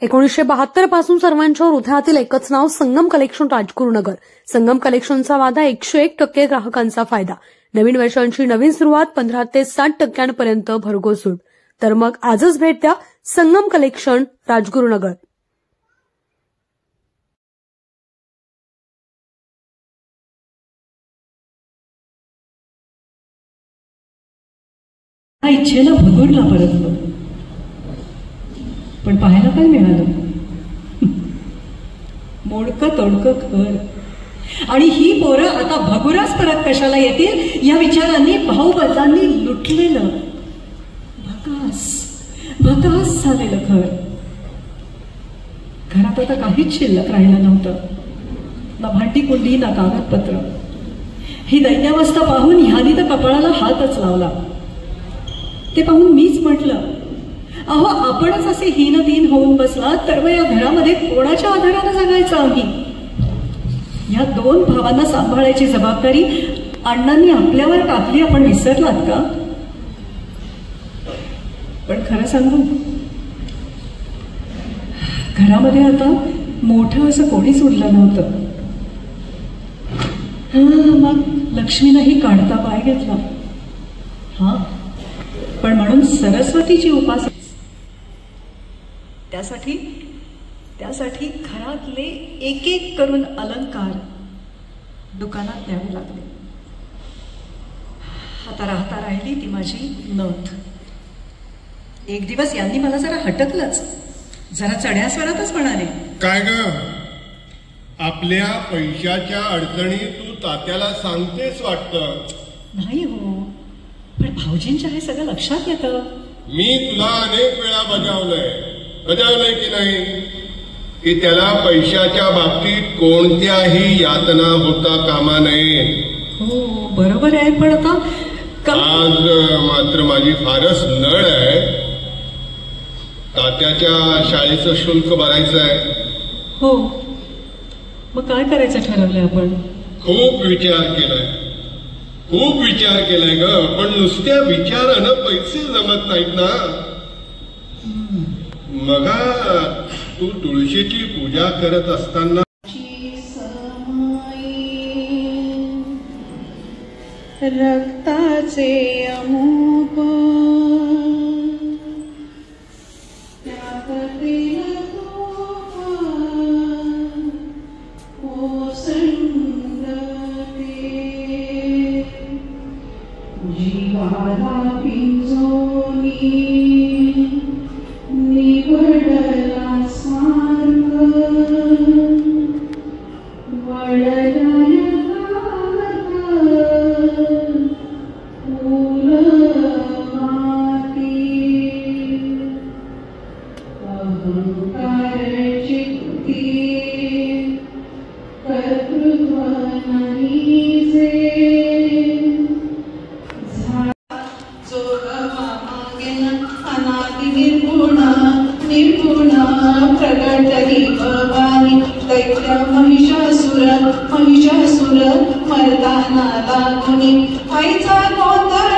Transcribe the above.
1972 पासून सर्वांच्या हृदयातील एकच नाव संगम कलेक्शन राजगुरुनगर. संगम कलेक्शनचा वादा 101% ग्राहकांचा फायदा. नवीन वर्षांची नवीन सुरुवात 15 ते 60% भरघोस सूट. तर मग आजच भेट द्या संगम कलेक्शन राजगुरुनगर. इच्छेला भगोडला परतलो, पण पाहायला काय मिळालं? मोडकं तोडकं घर. आणि ही पोरं आता भगुराच परत कशाला येतील या विचारांनी भाऊबंदांनी लुटलेलं भकास झालेलं घर. घरात आता काहीच शिल्लक राहिलं नव्हतं, ना भांडी कुंडी ना कागदपत्र. ही दैन्यावस्था पाहून ह्यानी तर कपाळाला हातच लावला. ते पाहून मीच म्हटलं, अहो आपणच असे हीनदीन होऊन बसला तर मग या घरामध्ये कोणाच्या आधारानं जगायचं आम्ही? या 2 भावांना सांभाळायची जबाबदारी अण्णांनी आपल्यावर टाकली, आपण विसरलात का? पण खरं सांगू, घरामध्ये आता मोठं असं कोणीच उरलं नव्हतं. मग लक्ष्मीनंही काढता पाय घेतला. पण म्हणून सरस्वतीची उपासना. त्यासाठी घरातले एक एक करून अलंकार दुकानात द्यावे लागले. आता राहता राहिली ती माझी नथ. एक दिवस यांनी मला जरा हटकलंच, जरा चढ्या स्वरातच म्हणाले, काय ग, आपल्या पैशाच्या अडचणी तू तात्याला सांगतेस वाटतं? नाही हो, पण भाऊजींच्या हे सगळं लक्षात येतं. मी तुला अनेक वेळा बजावलंय की नाही की त्याला पैशाच्या बाबतीत कोणत्याही यातना होता कामा नये. हो बरोबर आहे, पण आता आज मात्र माझी फारच नळ आहे. तात्याच्या शाळेचं शुल्क भरायचं आहे. हो, मग काय करायचं ठरवलंय आपण? खूप विचार केलाय ग, पण नुसत्या विचारानं पैसे जमत नाहीत ना. मगा तू तुळशीची पूजा करत असताना रक्ताचे अमूप जीवाला पिंजोनी निवडला सार्ग वळलाय फूल माती अहंकार चित्ती कर्तृत्व नाही जे निर्गुण प्रगटली भवानी दैत्य महिषासुर मर्दाना लागुनी आईचा गोंधळ